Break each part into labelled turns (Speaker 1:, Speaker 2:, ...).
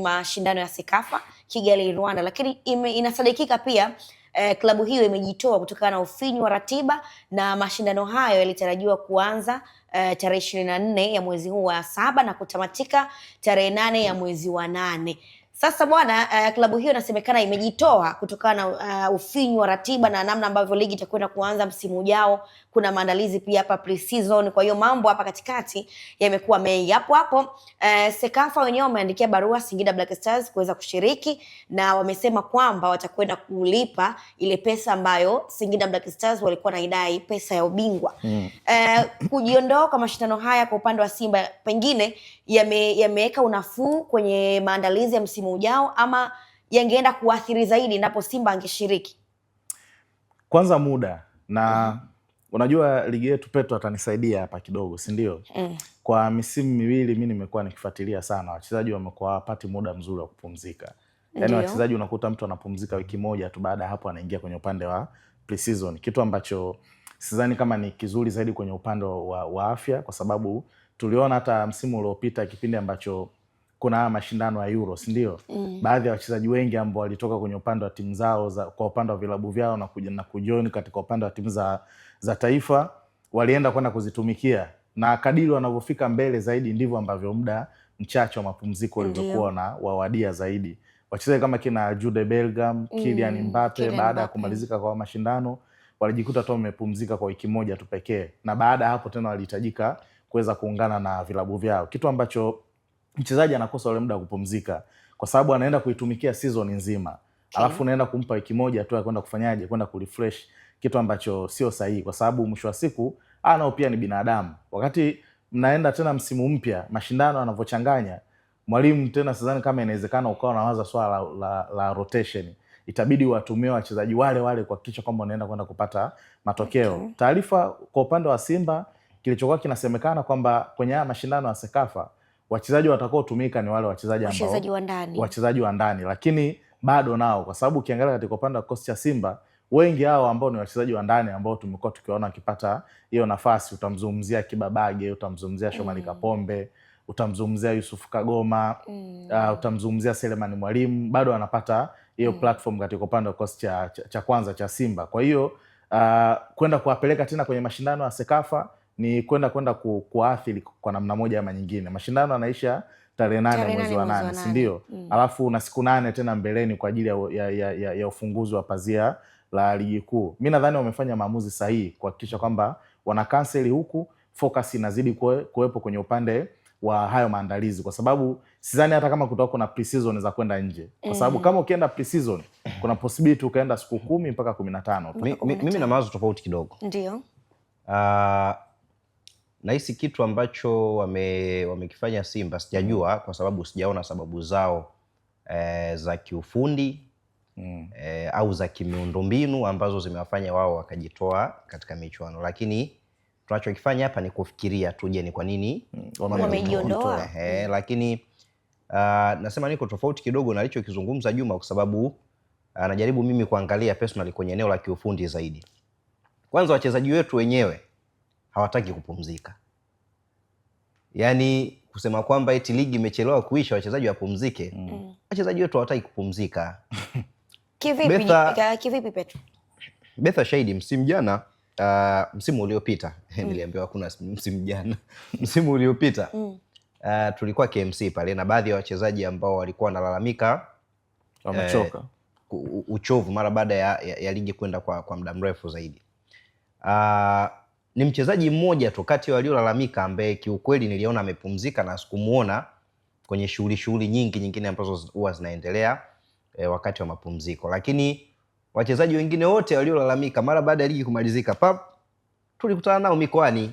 Speaker 1: mashindano ya Sekafa Kigali Rwanda, lakini inasadikika pia klabu hiyo imejitoa kutokana na ufinyu wa ratiba, na mashindano hayo yalitarajiwa kuanza tarehe 24 ya mwezi huu wa 7 na kutamatika tarehe 8 ya mwezi wa 8. Sasa bwana, klabu hiyo inasemekana imejitoa kutokana na ufinyu wa ratiba na namna ambavyo ligi itakwenda kuanza msimu ujao. Kuna maandalizi pia hapa pre-season, kwa hiyo mambo hapa katikati yamekuwa mengi. Hapo Sekafa wenyewe wameandikia barua Singida Black Stars kuweza kushiriki, na wamesema kwamba watakwenda kulipa ile pesa ambayo Singida Black Stars walikuwa naidai, pesa ya ubingwa. Kujiondoa kwa mashindano haya kwa upande wa Simba pengine yameweka unafuu kwenye maandalizi ya msimu ujao, ama yangeenda kuathiri zaidi endapo Simba angeshiriki?
Speaker 2: Kwanza muda na unajua ligi yetu, Petro atanisaidia hapa kidogo, si ndio? Kwa misimu miwili mimi nimekuwa nikifuatilia sana, wachezaji wamekuwa hawapati muda mzuri wa kupumzika. Yaani wachezaji unakuta mtu anapumzika wiki moja tu, baada hapo anaingia kwenye upande wa pre-season, kitu ambacho sidhani kama ni kizuri zaidi kwenye upande wa afya, kwa sababu tuliona hata msimu uliopita kipindi ambacho kuna mashindano ya Euro, si ndio? Baadhi ya wachezaji wengi ambao walitoka kwenye upande wa timu zao kwa upande wa vilabu vyao na kujoin katika upande wa timu za taifa, walienda kwenda kuzitumikia, na kadiri wanavyofika mbele zaidi ndivyo ambavyo muda mchache wa mapumziko ulivyokuwa na wawadia zaidi. Wachezaji kama kina Jude Bellingham, Kylian Mbappe, baada ya kumalizika kwa mashindano walijikuta tu wamepumzika kwa wiki moja tu pekee, na baada hapo tena walihitajika kuweza kuungana na vilabu vyao, kitu ambacho mchezaji anakosa ule muda wa kupumzika, kwa sababu anaenda kuitumikia season nzima. Alafu unaenda kumpa wiki moja tu ya kwenda kufanyaje, kwenda kurefresh, kitu ambacho sio sahihi, kwa sababu mwisho wa siku nao pia ni binadamu. Wakati mnaenda tena msimu mpya, mashindano yanavyochanganya, mwalimu tena sidhani kama inawezekana ukawa unawaza swala la rotation. Itabidi watumie wachezaji wale kuhakikisha kwamba wanaenda kwenda kupata matokeo. Taarifa kwa upande wa Simba, kilichokuwa kinasemekana kwamba kwenye haya mashindano ya Sekafa wachezaji watakao tumika ni wale wachezaji ambao wachezaji wa ndani, lakini bado nao, kwa sababu ukiangalia katika upande wa kosi cha Simba, wengi hao ambao ni wachezaji wa ndani ambao tumekuwa tukiona wakipata hiyo nafasi, utamzungumzia Kibabage, utamzungumzia Shomari Kapombe, utamzungumzia Yusuf Kagoma, utamzungumzia Selemani Mwalimu, bado anapata hiyo platform katika upande wa kosi cha kwanza cha Simba. Kwa hiyo kwenda kuwapeleka tena kwenye mashindano ya Sekafa ni kwenda kuathiri kwa namna moja ama nyingine. Mashindano yanaisha tarehe 8 mwezi wa 8, si ndio? Alafu na siku 8 tena mbeleni kwa ajili ya ufunguzi wa pazia la ligi kuu. Mimi nadhani wamefanya maamuzi sahihi kuhakikisha kwamba wana cancel huku, focus inazidi kuwepo kwenye upande wa hayo maandalizi, kwa sababu sidhani hata kama kutakuwa kuna pre-season za kwenda nje, kwa sababu kama ukienda pre-season kuna possibility ukaenda siku 10 mpaka 15.
Speaker 3: Mimi na mawazo tofauti kidogo.
Speaker 1: Ndio.
Speaker 3: Nahisi kitu ambacho wamekifanya Simba sijajua, kwa sababu sijaona sababu zao za kiufundi au za kimiundombinu ambazo zimewafanya wao wakajitoa katika michuano, lakini tunachokifanya hapa ni kufikiria tuje ni kwa nini
Speaker 1: wamejiondoa.
Speaker 3: Lakini nasema niko tofauti kidogo na alichokizungumza Juma, kwa sababu anajaribu mimi kuangalia personally kwenye eneo la kiufundi zaidi. Kwanza wachezaji wetu wenyewe hawataki kupumzika. Yaani kusema kwamba eti ligi imechelewa kuisha wachezaji wapumzike, wachezaji wetu hawataki kupumzika.
Speaker 1: Kivipi Petro?
Speaker 3: Betha shahidi msimu jana, msimu uliopita, niliambiwa kuna msimu jana, msimu uliopita tulikuwa KMC pale, na baadhi ya wachezaji ambao walikuwa wanalalamika
Speaker 2: wamechoka,
Speaker 3: uchovu mara baada ya ligi kwenda kwa muda mrefu zaidi. Ni mchezaji mmoja tu kati ya waliolalamika ambaye kiukweli niliona amepumzika na sikumuona kwenye shughuli nyingine ambazo huwa zinaendelea wakati wa mapumziko. Lakini wachezaji wengine wote waliolalamika mara baada ya ligi kumalizika, tulikutana nao mikoani.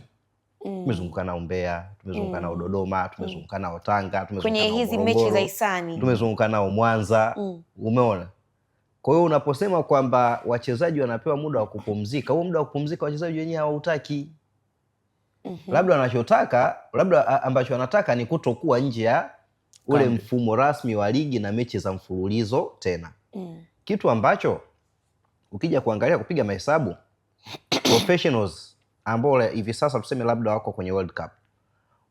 Speaker 3: Tumezunguka nao Mbeya, tumezunguka nao Dodoma, tumezunguka nao Tanga, tumezunguka nao
Speaker 1: kwenye hizi mechi za hisani,
Speaker 3: tumezunguka nao Mwanza. Umeona? Kwa hiyo unaposema kwamba wachezaji wanapewa muda wa kupumzika, huo muda wa kupumzika wachezaji wenyewe hawautaki. Labda wanachotaka, labda ambacho wanataka ni kutokuwa nje ya ule mfumo rasmi wa ligi na mechi za mfululizo tena. Kitu ambacho ukija kuangalia kupiga mahesabu, professionals ambao hivi sasa tuseme labda wako kwenye World Cup,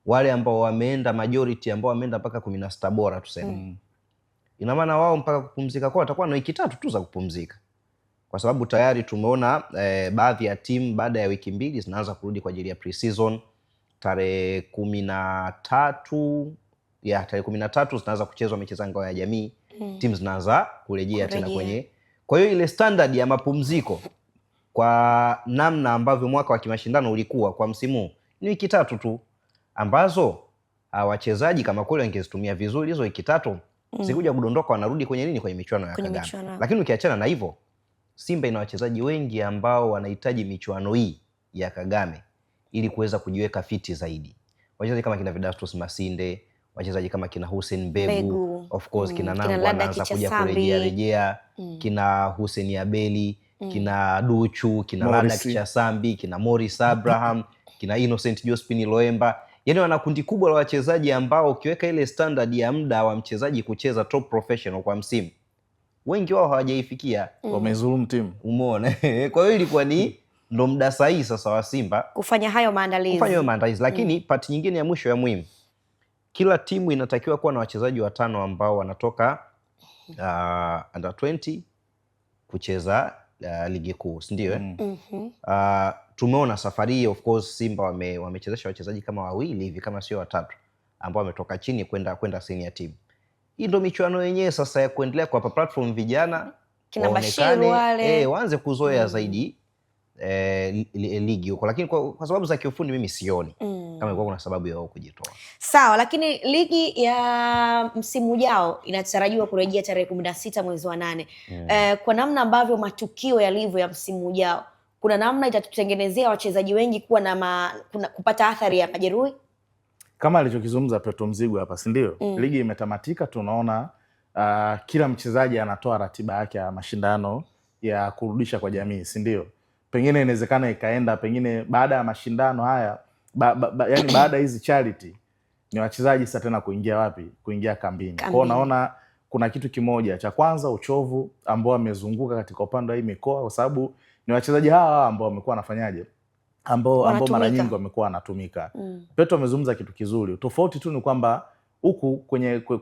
Speaker 3: wale ambao wameenda majority ambao wameenda mpaka 16 bora tuseme, ina maana wao mpaka kupumzika kwao watakuwa na wiki 3 tu za kupumzika, kwa sababu tayari tumeona baadhi ya timu baada ya wiki 2 zinaanza kurudi kwa ajili ya pre-season. Tarehe 13 tarehe 13 zinaanza kuchezwa mechi za ngao ya jamii. Timu zinaanza kurejea tena kwenye, kwa hiyo ile standard ya mapumziko kwa namna ambavyo mwaka wa kimashindano ulikuwa kwa msimu ni wiki 3 tu, ambazo wachezaji kama kweli wangezitumia vizuri hizo wiki 3 sikuja kudondoka wanarudi kwenye nini, kwenye michuano ya Kagame. Lakini ukiachana na hivyo, Simba ina wachezaji wengi ambao wanahitaji michuano hii ya Kagame ili kuweza kujiweka fiti zaidi. Wachezaji kama kina Vedastus Masinde, wachezaji kama kina Hussein Begu, of course kina Nangu anaanza kuja kurejea, kina Hussein Abeli, kina Duchu, kina Lada Kichasambi, kina Morris Abraham, kina Innocent Josephine Loemba. Yaani wana kundi kubwa la wachezaji ambao ukiweka ile standard ya muda wa mchezaji kucheza top professional kwa msimu, wengi wao hawajaifikia.
Speaker 2: Wamezulumu timu.
Speaker 3: Umeona? Kwa hiyo ilikuwa ni ndo muda sahihi sasa wa Simba
Speaker 1: kufanya hayo maandalizi.
Speaker 3: Lakini part nyingine ya mwisho ya muhimu, kila timu inatakiwa kuwa na wachezaji 5 ambao wanatoka under 20 kucheza ligi kuu, si ndio? Tumeona safari hii of course Simba wamechezesha wachezaji kama 2 hivi kama sio 3 ambao wametoka chini kwenda senior team. Hii ndio michuano yenyewe sasa ya kuendelea kwa platform vijana
Speaker 1: kina Bashiru wale
Speaker 3: waanze kuzoea zaidi ligi huko, lakini kwa sababu za kiufundi mimi sioni kama ilikuwa kuna sababu ya wao kujitoa.
Speaker 1: Sawa, lakini ligi ya msimu ujao inatarajiwa kurejea tarehe 16 mwezi wa 8. Kwa namna ambavyo matukio yalivyo ya msimu ujao, kuna namna itatutengenezea wachezaji wengi kuwa na kupata athari ya majeruhi
Speaker 2: kama alichokizungumza Petro Mzigo hapa, si ndio? Ligi imetamatika, tunaona kila mchezaji anatoa ratiba yake ya mashindano ya kurudisha kwa jamii, si ndio? Pengine inawezekana ikaenda pengine baada ya mashindano haya yani baada hizi charity ni wachezaji sasa tena kuingia kambini. Kwa hiyo naona kuna kitu kimoja cha kwanza, uchovu ambao amezunguka katika upande wa hii mikoa, kwa sababu ni wachezaji hawa ambao wamekuwa wanafanyaje, ambao mara nyingi wamekuwa wanatumika. Petro amezungumza kitu kizuri. Tofauti tu ni kwamba huku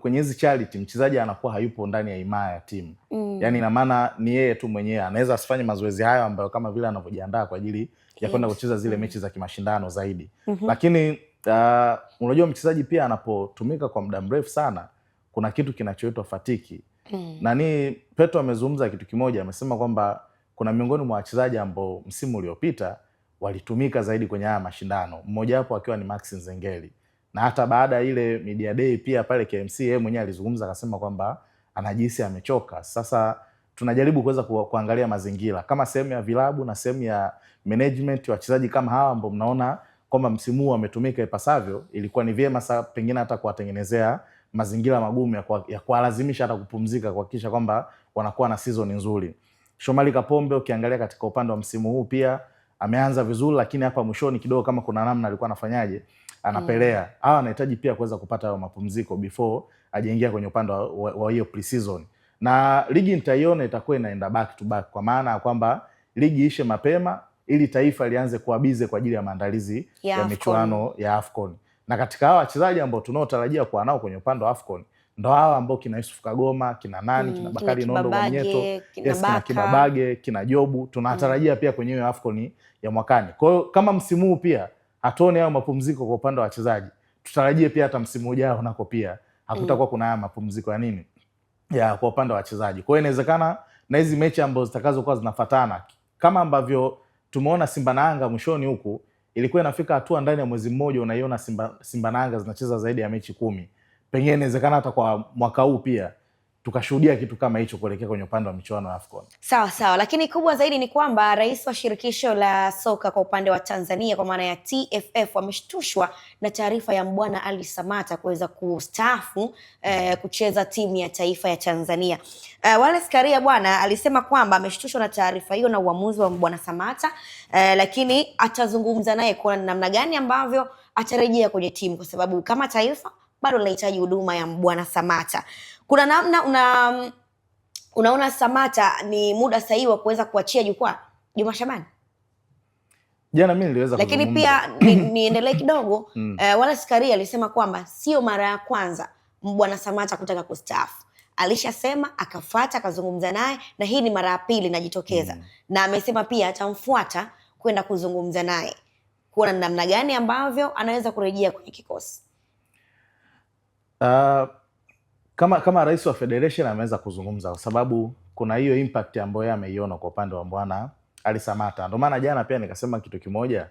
Speaker 2: kwenye hizi charity mchezaji anakuwa hayupo ndani ya himaya ya timu. Yaani ina maana ni yeye tu mwenyewe anaweza asifanye mazoezi hayo ambayo kama vile anavyojiandaa kwa ajili ya kwenda kucheza zile mechi za kimashindano zaidi. Lakini unajua mchezaji pia anapotumika kwa muda mrefu sana kuna kitu kinachoitwa fatiki. Nani Petro amezungumza kitu kimoja, amesema kwamba kuna miongoni mwa wachezaji ambao msimu uliopita walitumika zaidi kwenye haya mashindano, mmoja wapo akiwa ni Max Nzengeli. Na hata baada ya ile media day pia pale KMC yeye mwenyewe alizungumza akasema kwamba anajihisi amechoka. Sasa tunajaribu kuweza kuangalia mazingira kama sehemu ya vilabu na sehemu ya management, wachezaji kama hawa ambao mnaona kwamba msimu huu wametumika ipasavyo, ilikuwa ni vyema sasa pengine hata kuwatengenezea mazingira magumu ya kuwalazimisha hata kupumzika, kuhakikisha kwamba wanakuwa na season nzuri. Shomari Kapombe ukiangalia katika upande wa msimu huu pia ameanza vizuri, lakini hapa mwishoni kidogo kama kuna namna alikuwa anafanyaje, anapelea. Hawa anahitaji pia kuweza kupata hayo mapumziko before ajaingia kwenye upande wa hiyo pre-season. Na ligi nitaiona itakuwa inaenda back to back, kwa maana ya kwamba ligi ishe mapema ili taifa lianze kuabize kwa ajili ya maandalizi ya michuano ya AFCON. Na katika hawa wachezaji ambao tunaotarajia kuwa nao kwenye upande wa AFCON ndo hawa ambao kina Yusuf Kagoma, kina nani, kina Bakari Nondo Mwamnyeto, kina Kibabage, kina Jobu, tunatarajia pia kwenye hiyo AFCON ya mwakani. Kwa hiyo kama msimu huu pia hatuone hayo mapumziko kwa upande wa wachezaji, tutarajie pia hata msimu ujao nako pia hakutakuwa kuna haya mapumziko ya nini ya kwa upande wa wachezaji. Kwa hiyo inawezekana na hizi mechi ambazo zitakazokuwa zinafuatana kama ambavyo tumeona Simba na Yanga mwishoni huku, ilikuwa inafika hatua ndani ya mwezi mmoja unaiona Simba na Yanga zinacheza zaidi ya mechi 10. Pengine inawezekana hata kwa mwaka huu pia tukashuhudia kitu kama hicho kuelekea kwenye upande wa michuano ya AFCON.
Speaker 1: Sawa, lakini kubwa zaidi ni kwamba rais wa shirikisho la soka kwa upande wa Tanzania kwa maana ya TFF ameshtushwa na taarifa ya Mbwana Ali Samata kuweza kustaafu kucheza timu ya taifa ya Tanzania. Wallace Karia bwana alisema kwamba ameshtushwa na taarifa hiyo na uamuzi wa Mbwana Samata, lakini atazungumza naye kwa namna gani ambavyo atarejea kwenye timu, kwa sababu kama taifa bado linahitaji huduma ya Mbwana Samata. Kuna namna unaona Samata ni muda sahihi wa kuweza kuachia jukwaa Juma Shabani?
Speaker 2: Jana mimi niliweza
Speaker 1: lakini pia niendelee kidogo. Wallace Karia alisema kwamba sio mara ya kwanza Mbwana Samata kutaka kustaafu. alishasema, akafuata, akazungumza naye, na hii ni mara ya pili inajitokeza. Na amesema pia atamfuata kwenda kuzungumza naye kuona namna gani ambavyo anaweza kurejea kwenye kikosi.
Speaker 2: Kama rais wa federation ameweza kuzungumza, kwa sababu kuna hiyo impact ambayo yeye ameiona kwa upande wa Mbwana Ali Samata. Ndio maana jana pia nikasema kitu kimoja,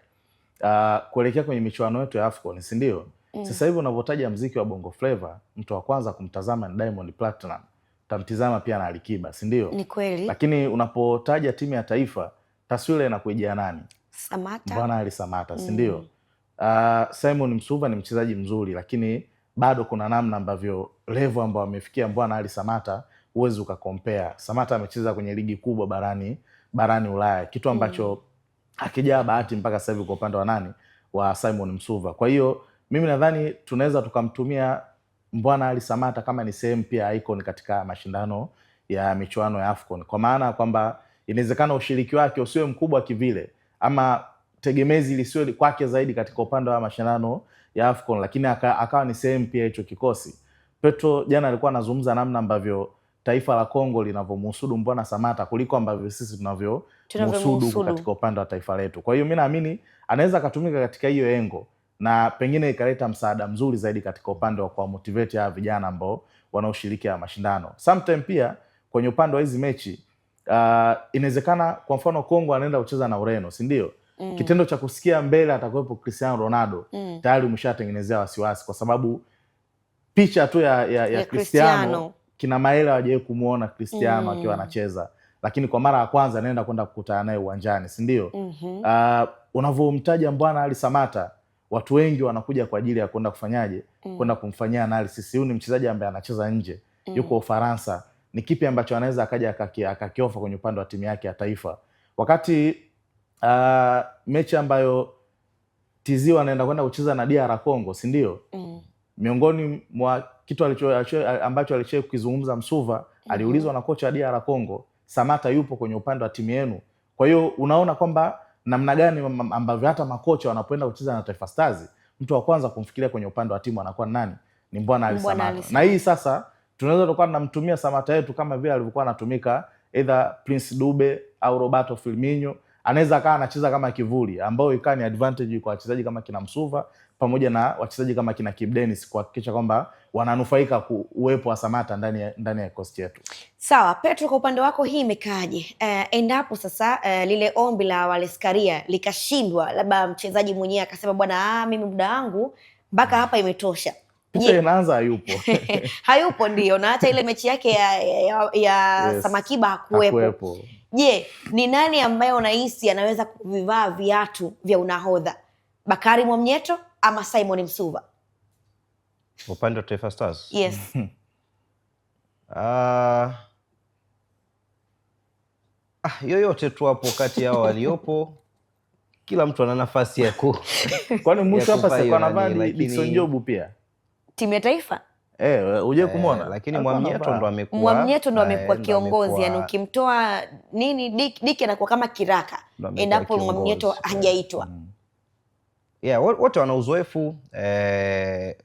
Speaker 2: kuelekea kwenye michuano yetu ya AFCON, si ndio? Sasa hivi unavotaja mziki wa Bongo Flava, mtu wa kwanza kumtazama ni Diamond Platinum, utamtizama pia na Alikiba, si ndio?
Speaker 1: Ni kweli.
Speaker 2: Lakini unapotaja timu ya taifa, taswira inakuja nani?
Speaker 1: Samata.
Speaker 2: Mbwana Ali Samata, si ndio? Simon Msuva ni mchezaji mzuri, lakini bado kuna namna ambavyo level ambayo amefikia Mbwana Ali Samata huwezi ukakompare. Samata amecheza kwenye ligi kubwa barani Ulaya, kitu ambacho hakijaa bahati mpaka sasa hivi kwa upande wa nani, wa Simon Msuva. Kwa hiyo mimi nadhani tunaweza tukamtumia Mbwana Ali Samata kama ni sehemu pia icon katika mashindano ya michuano ya AFCON, kwa maana kwamba inawezekana ushiriki wake usiwe mkubwa kivile ama tegemezi lisiwe kwake zaidi katika upande wa mashindano ya AFCON, lakini akawa ni sehemu pia hicho kikosi. Petro jana alikuwa anazungumza namna ambavyo taifa la Kongo linavyomuhusudu Mbwana Samata kuliko ambavyo sisi tunavyomuhusudu katika upande wa taifa letu. Kwa hiyo mimi naamini anaweza akatumika katika hiyo engo na pengine ikaleta msaada mzuri zaidi katika upande wa kwa motivate ya vijana ambao wanaoshiriki ya mashindano. Sometime pia kwenye upande wa hizi mechi inawezekana kwa mfano Kongo anaenda kucheza na Ureno, si ndio? Kitendo cha kusikia mbele atakuwepo Cristiano Ronaldo tayari umeshatengenezea wasiwasi, kwa sababu picha tu ya Cristiano kina maela hawajawahi kumuona Cristiano akiwa anacheza, lakini kwa mara ya kwanza anaenda kwenda kukutana naye uwanjani, si ndio? Unavomtaja Mbwana Ali Samata, watu wengi wanakuja kwa ajili ya kwenda kufanyaje, kwenda kumfanyia analysis. Huyu ni mchezaji ambaye anacheza nje, yuko Ufaransa, ni kipi ambacho anaweza akaja akakiofa kwenye upande wa timu yake ya taifa, wakati mechi ambayo Tiziwa anaenda kwenda kucheza na DR Congo, si ndio? Miongoni mwa kitu ambacho alichoe kukizungumza Msuva, aliulizwa na kocha wa DR Congo, Samata yupo kwenye upande wa timu yenu. Kwa hiyo unaona kwamba namna gani ambavyo hata makocha wanapoenda kucheza na Taifa Stars, mtu wa kwanza kumfikiria kwenye upande wa timu anakuwa nani? Ni Mbwana Ali Samata. Na hii sasa tunaweza tukawa tunamtumia Samata yetu kama vile alivyokuwa anatumika either Prince Dube au Roberto Firmino. Anaweza akawa anacheza kama kivuli, ambao ikawa ni advantage kwa wachezaji kama kina Msuva pamoja na wachezaji kama kina Kibu Denis, kuhakikisha kwamba wananufaika uwepo wa Samata ndani ya kikosi chetu.
Speaker 1: Sawa, Petro, kwa upande wako hii imekaaje? Endapo sasa lile ombi la Wallace Karia likashindwa, labda mchezaji mwenyewe akasema bwana, mimi muda wangu mpaka hapa imetosha.
Speaker 2: Picha inaanza hayupo.
Speaker 1: Hayupo ndio, na hata ile mechi yake ya yes, Samakiba hakuwepo. Je, ni nani ambaye unahisi anaweza kuvivaa viatu vya unahodha? Bakari Mwamnyeto ama Simon Msuva?
Speaker 3: Upande wa Taifa Stars?
Speaker 1: Yes.
Speaker 3: Yoyote tu hapo kati yao waliopo, kila mtu ana nafasi ya
Speaker 2: kwani mwisho hapa sasa kwa navani Dickson Jobu pia
Speaker 1: timu ya taifa?
Speaker 2: Uje kumwona,
Speaker 3: lakini Mwamnyeto ndo amekuwa
Speaker 1: kiongozi, yani ukimtoa nini Dick anakuwa kama kiraka endapo Mwamnyeto hajaitwa.
Speaker 3: Wote wana uzoefu,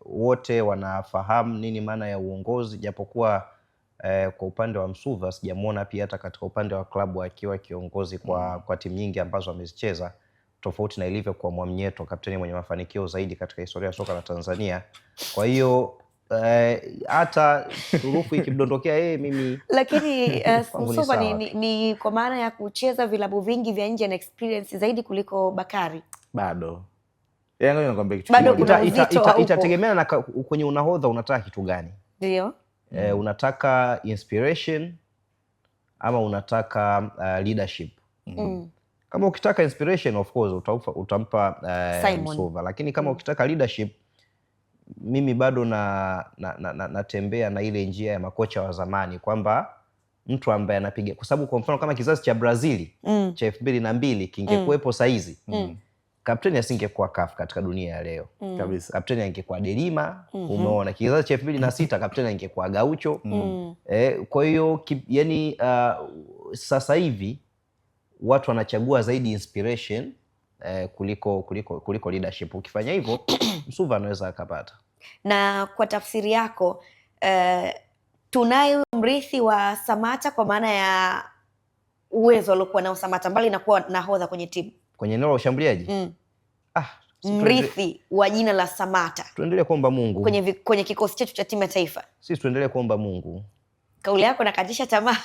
Speaker 3: wote wanafahamu nini maana ya uongozi, japokuwa kwa upande wa Msuva sijamuona pia hata katika upande wa klabu akiwa kiongozi kwa timu nyingi ambazo amezicheza, tofauti na ilivyo kwa Mwamnyeto, kapteni mwenye mafanikio zaidi katika historia ya soka la Tanzania. Kwa hiyo hata turufu ikimdondokea yeye mimi
Speaker 1: lakini Msuva ni kwa maana ya kucheza vilabu vingi vya nje na experience zaidi kuliko Bakari.
Speaker 2: Bado
Speaker 3: itategemea na kwenye unahodha unataka kitu gani.
Speaker 1: Ndio.
Speaker 3: Unataka inspiration ama unataka leadership. Kama ukitaka inspiration, of course utampa Msuva, lakini kama ukitaka leadership, mimi bado natembea na ile njia ya makocha wa zamani, kwamba mtu ambaye anapiga, kwa sababu kwa mfano kama kizazi cha Brazili cha 2002 kingekuepo saizi, kapteni asingekuwa CAF katika dunia ya leo
Speaker 2: kabisa.
Speaker 3: Kapteni angekuwa Delima. Umeona kizazi cha 2006 kapteni angekuwa Gaucho. Kwa hiyo yani sasa hivi watu wanachagua zaidi inspiration kuliko leadership. Ukifanya hivyo Msuva anaweza akapata.
Speaker 1: Na kwa tafsiri yako tunayo mrithi wa Samata kwa maana ya uwezo aliokuwa nao Samata, mbali na kuwa nahodha kwenye timu
Speaker 3: kwenye eneo la ushambuliaji?
Speaker 1: Mrithi wa jina la Samata,
Speaker 3: tuendelee kuomba Mungu
Speaker 1: kwenye kikosi chetu cha timu ya taifa.
Speaker 3: Sisi tuendelee kuomba Mungu.
Speaker 1: Kauli yako nakatisha tamaa.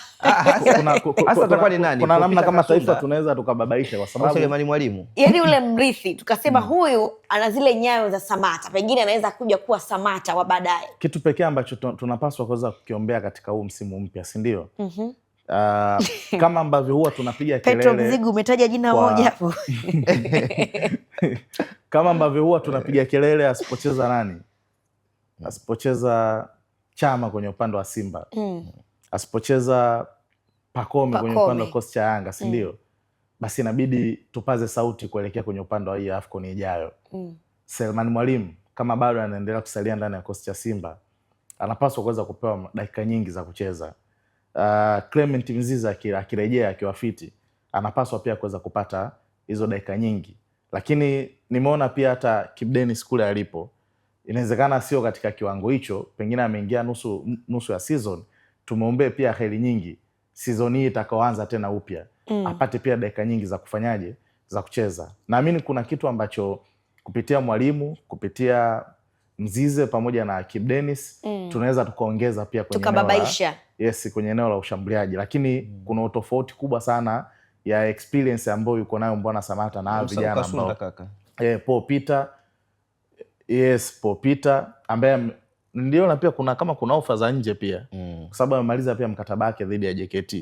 Speaker 3: Hasa atakuwa ni nani?
Speaker 2: Kuna namna kama taifa tunaweza tukababaisha kwa sababu
Speaker 3: Selemani Mwalimu.
Speaker 1: Yaani ule mrithi tukasema huyu ana zile nyayo za Samata, pengine anaweza kuja kuwa Samata wa baadaye. Kitu
Speaker 2: pekee ambacho tunapaswa kuweza kukiombea katika huu msimu mpya, si ndio? Kama ambavyo huwa tunapiga kelele.
Speaker 1: Petro Mzigu umetaja jina moja hapo.
Speaker 2: Kama ambavyo huwa tunapiga kelele asipocheza nani? Asipocheza Chama kwenye upande wa Simba. Asipocheza Pacome kwenye upande wa kosi cha Yanga, si ndio? Basi inabidi tupaze sauti kuelekea kwenye upande wa hii AFCON ijayo. Selemani Mwalimu kama bado anaendelea kusalia ndani ya kosi cha Simba, anapaswa kuweza kupewa dakika nyingi za kucheza. Clement Mzize akirejea akiwa fiti, anapaswa pia kuweza kupata hizo dakika nyingi. Lakini nimeona pia hata Kibu Denis kule alipo, inawezekana sio katika kiwango hicho, pengine ameingia nusu ya season. Tumuombee pia heri nyingi season hii itakaoanza tena upya, apate pia dakika nyingi za kufanyaje, za kucheza. Naamini kuna kitu ambacho kupitia Mwalimu, kupitia Mzize pamoja na Kibu Denis tunaweza tukaongeza pia kwenye
Speaker 1: tukababaisha
Speaker 2: kwenye eneo la ushambuliaji, lakini kuna utofauti kubwa sana ya experience ambayo yuko nayo Mbwana Samata na vijana ambao Paul Peter, Paul Peter ambaye niliona pia kuna ofa za nje pia kwa sababu amemaliza pia mkataba wake dhidi ya JKT.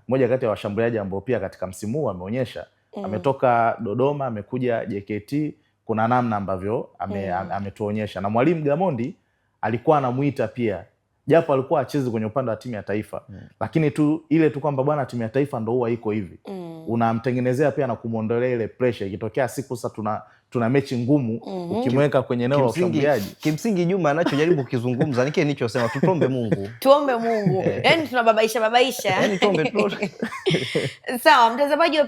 Speaker 2: Mmoja kati ya washambuliaji ambao pia katika msimu huu ameonyesha ametoka Dodoma amekuja JKT, kuna namna ambavyo ametuonyesha. Na Mwalimu Gamondi alikuwa anamuita pia, japo alikuwa acheze kwenye upande wa timu ya taifa, lakini tu ile tu kwamba bwana timu ya taifa ndio huwa iko hivi. Unamtengenezea pia na kumuondolea ile pressure ikitokea siku sasa tuna mechi ngumu, ukimweka kwenye eneo la ushambuliaji.
Speaker 3: Kimsingi Juma anachojaribu kukizungumza nike nilichosema, tuombe Mungu.
Speaker 1: Tuombe Mungu. Yaani tunababaisha.
Speaker 3: Yaani tuombe.
Speaker 1: Sawa, mtazamaji wa